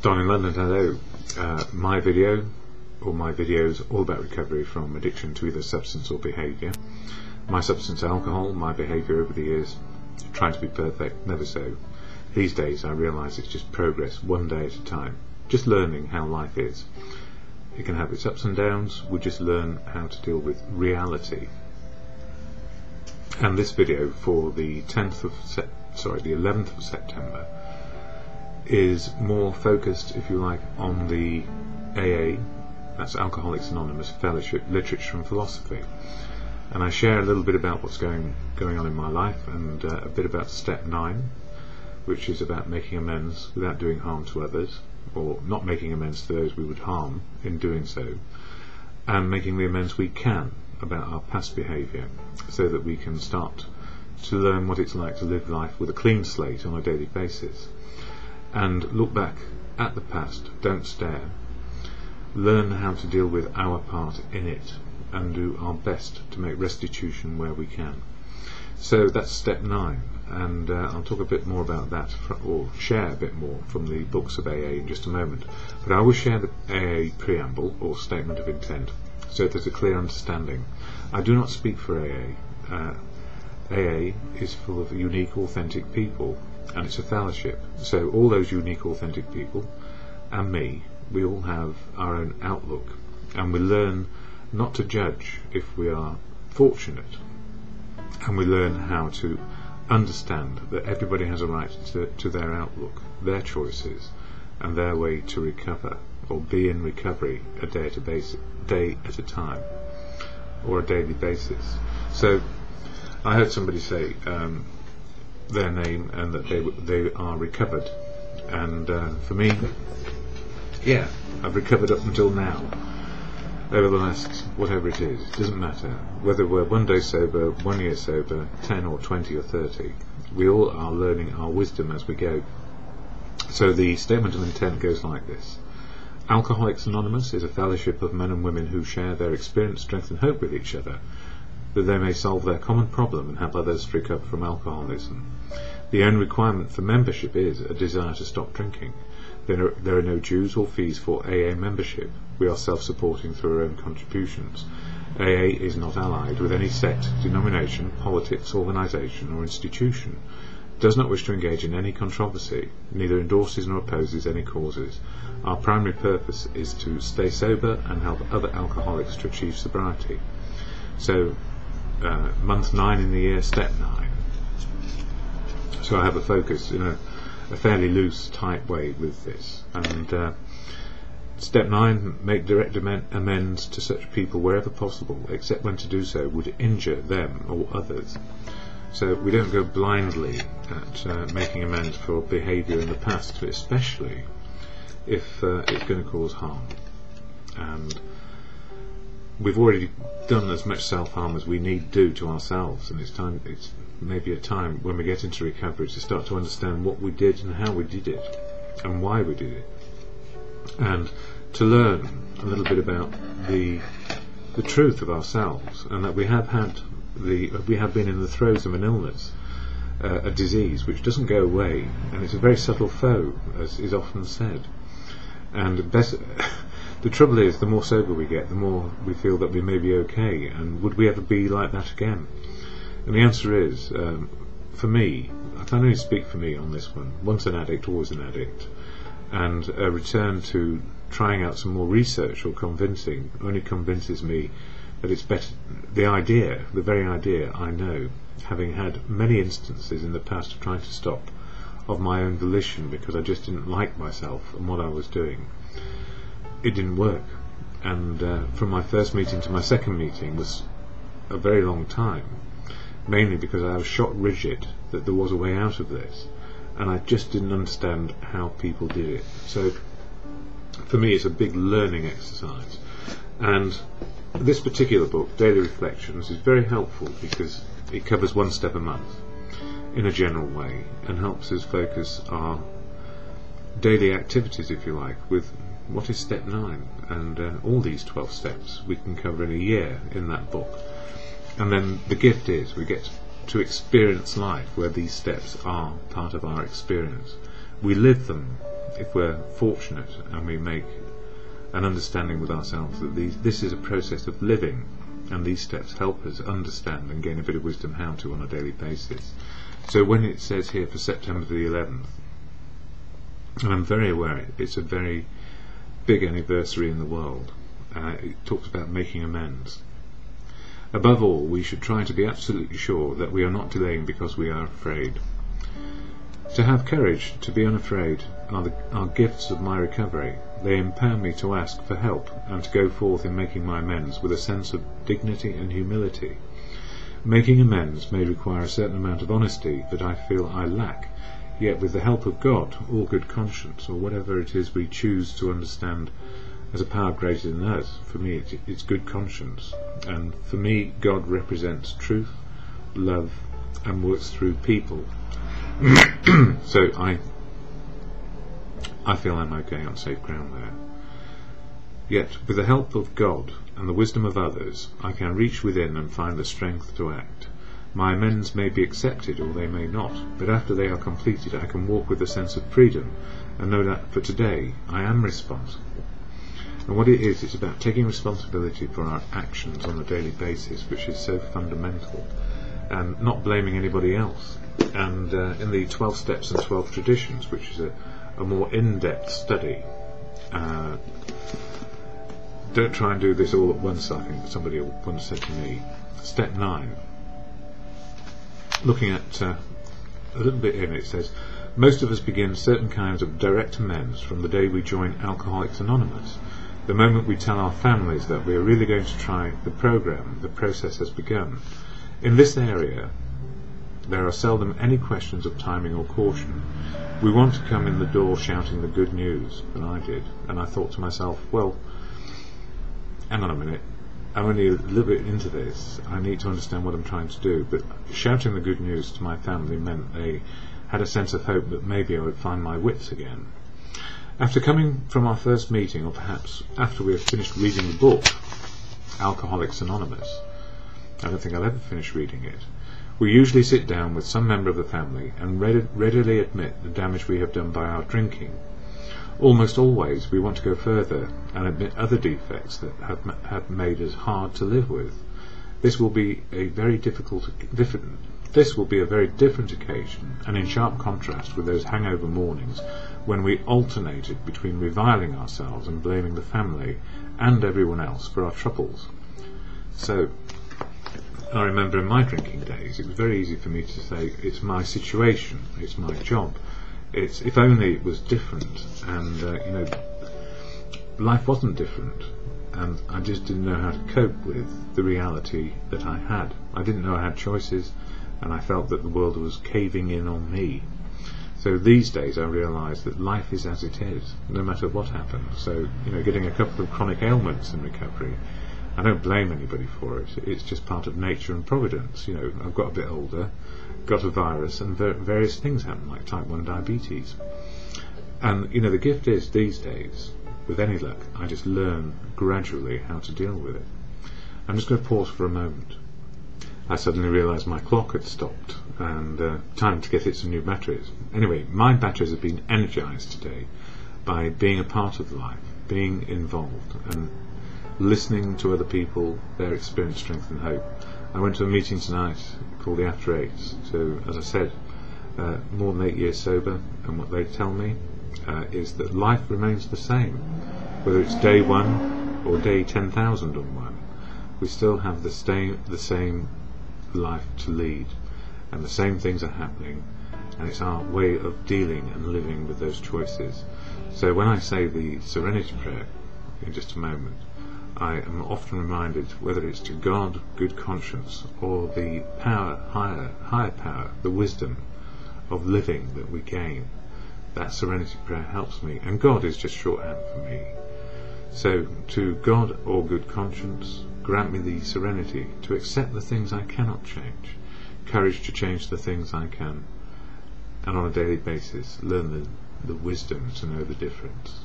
Don in London, hello. My video, or my videos, all about recovery from addiction to either substance or behaviour. My substance, alcohol, my behaviour over the years, trying to be perfect, never so. These days I realise it's just progress, one day at a time. Just learning how life is. It can have its ups and downs, we just learn how to deal with reality. And this video for the 11th of September is more focused, if you like, on the AA, that's Alcoholics Anonymous Fellowship, Literature and Philosophy. And I share a little bit about what's going on in my life, and a bit about step 9, which is about making amends without doing harm to others, or not making amends to those we would harm in doing so, and making the amends we can about our past behaviour, so that we can start to learn what it's like to live life with a clean slate on a daily basis, and look back at the past, don't stare, learn how to deal with our part in it, and do our best to make restitution where we can. So that's step 9, and I'll talk a bit more about that, or share a bit more from the books of AA in just a moment. But I will share the AA preamble, or statement of intent, so there's a clear understanding. I do not speak for AA. AA is full of unique, authentic people, and it's a fellowship. So all those unique, authentic people, and me, we all have our own outlook, and we learn not to judge if we are fortunate, and we learn how to understand that everybody has a right to their outlook, their choices, and their way to recover, or be in recovery a day at a time, or a daily basis. So I heard somebody say their name and that they are recovered, and for me, yeah, I've recovered up until now. Over the last, whatever it is, it doesn't matter whether we're 1 day sober, 1 year sober, 10 or 20 or 30, we all are learning our wisdom as we go. So the statement of intent goes like this: Alcoholics Anonymous is a fellowship of men and women who share their experience, strength and hope with each other, that they may solve their common problem and help others recover from alcoholism. The only requirement for membership is a desire to stop drinking. There are no dues or fees for AA membership. We are self-supporting through our own contributions. AA is not allied with any sect, denomination, politics, organisation or institution, does not wish to engage in any controversy, neither endorses nor opposes any causes. Our primary purpose is to stay sober and help other alcoholics to achieve sobriety. So, month 9 in the year, step 9. So I have a focus in a fairly loose, tight way with this. And step 9, make direct amends to such people wherever possible, except when to do so would injure them or others. So we don't go blindly at making amends for behaviour in the past, especially if it's going to cause harm. And we've already done as much self-harm as we need do to ourselves, and it's maybe a time when we get into recovery to start to understand what we did and how we did it and why we did it, and to learn a little bit about the truth of ourselves, and that we have been in the throes of an illness, a disease which doesn't go away, and it's a very subtle foe, as is often said. And the trouble is, the more sober we get, the more we feel that we may be okay, and would we ever be like that again? And the answer is, for me, I can only speak for me on this one, once an addict, always an addict, and a return to trying out some more research or convincing only convinces me that it's better. The very idea, I know, having had many instances in the past of trying to stop of my own volition because I just didn't like myself and what I was doing, it didn't work. And from my first meeting to my second meeting was a very long time, mainly because I was shot rigid that there was a way out of this, and I just didn't understand how people did it. So for me it's a big learning exercise, and this particular book, Daily Reflections, is very helpful because it covers 1 step a month in a general way and helps us focus our daily activities, if you like, with what is step 9, and all these 12 steps we can cover in a year in that book. And then the gift is we get to experience life where these steps are part of our experience. We live them if we're fortunate and we make an understanding with ourselves that this is a process of living, and these steps help us understand and gain a bit of wisdom how to on a daily basis. So when it says here for September the 11th, and I'm very aware it's a very big anniversary in the world, it talks about making amends. Above all, we should try to be absolutely sure that we are not delaying because we are afraid. To have courage, to be unafraid, are gifts of my recovery. They empower me to ask for help and to go forth in making my amends with a sense of dignity and humility. Making amends may require a certain amount of honesty that I feel I lack, yet with the help of God, or good conscience, or whatever it is we choose to understand as a power greater than us. For me, it's good conscience, and for me, God represents truth, love, and works through people. So I feel I'm okay on safe ground there. Yet, with the help of God and the wisdom of others, I can reach within and find the strength to act. My amends may be accepted or they may not, but after they are completed I can walk with a sense of freedom and know that for today I am responsible. And what it is, it's about taking responsibility for our actions on a daily basis, which is so fundamental, and not blaming anybody else. And in the 12 Steps and 12 Traditions, which is a more in-depth study, don't try and do this all at once, I think somebody once said to me. Step 9, looking at a little bit in, it says, most of us begin certain kinds of direct amends from the day we join Alcoholics Anonymous. The moment we tell our families that we are really going to try the program, the process has begun. In this area, there are seldom any questions of timing or caution. We want to come in the door shouting the good news, and I did, and I thought to myself, well, hang on a minute, I'm only a little bit into this, I need to understand what I'm trying to do. But shouting the good news to my family meant they had a sense of hope that maybe I would find my wits again. After coming from our first meeting, or perhaps after we have finished reading the book, Alcoholics Anonymous, I don't think I'll ever finish reading it, we usually sit down with some member of the family and readily admit the damage we have done by our drinking. Almost always we want to go further and admit other defects that have made us hard to live with. This will be a very different occasion, and in sharp contrast with those hangover mornings when we alternated between reviling ourselves and blaming the family and everyone else for our troubles. So I remember in my drinking days it was very easy for me to say, it's my situation, it's my job, it's if only it was different, and life wasn't different, and I just didn't know how to cope with the reality that I had. I didn't know I had choices, and I felt that the world was caving in on me. So these days I realise that life is as it is, no matter what happens. So, getting a couple of chronic ailments in recovery, I don't blame anybody for it. It's just part of nature and providence. I've got a bit older, got a virus, and various things happen, like type 1 diabetes. And, the gift is, these days, with any luck, I just learn gradually how to deal with it. I'm just going to pause for a moment. I suddenly realised my clock had stopped, and time to get it some new batteries. Anyway, my batteries have been energised today by being a part of life, being involved, and listening to other people, their experience, strength and hope. I went to a meeting tonight called the After Eights. So, as I said, more than 8 years sober, and what they tell me is that life remains the same. Whether it's day 1 or day 10,001, we still have the same life to lead, and the same things are happening, and it's our way of dealing and living with those choices. So when I say the Serenity Prayer in just a moment, I am often reminded, whether it's to God, good conscience, or the power, higher power, the wisdom of living that we gain, that Serenity Prayer helps me, and God is just shorthand for me. So, to God or good conscience, grant me the serenity to accept the things I cannot change, courage to change the things I can, and on a daily basis learn the wisdom to know the difference.